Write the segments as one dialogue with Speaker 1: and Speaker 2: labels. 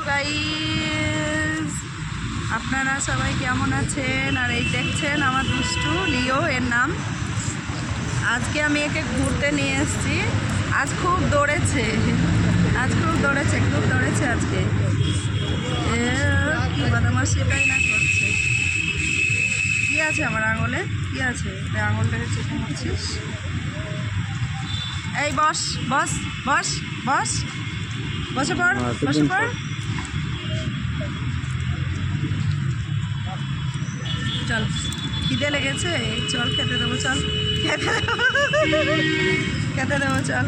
Speaker 1: Guys, আপনারা সবাই কেমন আছেন? আর এই দেখছেন আমার দুষ্টু লিও, এর নাম। আজকে আমি একে ঘুরতে নিয়ে এসেছি। আজ খুব দৌড়েছে, খুব দৌড়েছে আজকে। কি বদমাশিটাই না করছে। কি আছে আমার আঙুলে? কি আছে? আঙুলটাকে চেপে মারছিস? এই বস বস বস বস, বসে পড়, বসে পড়। চল, খিদে লেগেছে, চল খেতে দেবো, চল খেতে দেবো, চল।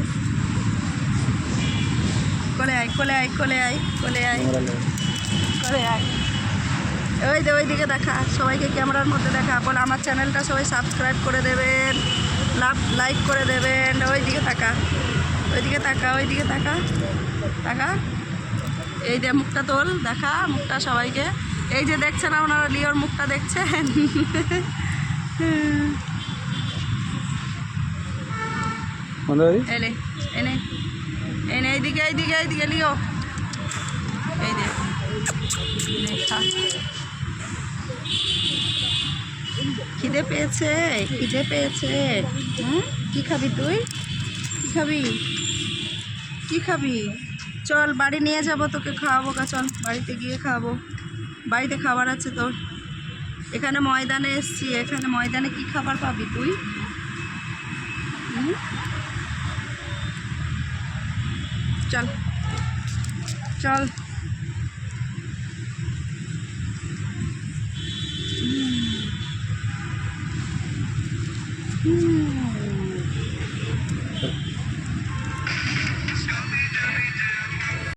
Speaker 1: কোলে আয়, কোলে আয়, কোলে আয়, কোলে আয়, কোলে আয়। ওইদিকে দেখা, সবাইকে ক্যামেরার মধ্যে দেখা। বলে আমার চ্যানেলটা সবাই সাবস্ক্রাইব করে দেবেন, লাইক করে দেবেন। ওইদিকে তাকা, ওইদিকে তাকা, ওইদিকে তাকা, তাকা। এই যে মুখটা তোল, দেখা মুখটা সবাইকে। এই যে দেখছেন আপনারা লিওর মুখটা দেখছেন। এনে এনে এনে এইদিকে এইদিকে এইদিকে লিও, এই যে খিদে পেয়েছে, খিদে পেয়েছে। কি খাবি তুই? কি খাবি? কি খাবি? চল বাড়ি নিয়ে যাবো, তোকে খাওয়াবো। চল বাড়িতে গিয়ে খাওয়াবো। বাড়িতে খাবার আছে তোর। এখানে ময়দানে এসছি, এখানে ময়দানে কি খাবার পাবি তুই? চল চল।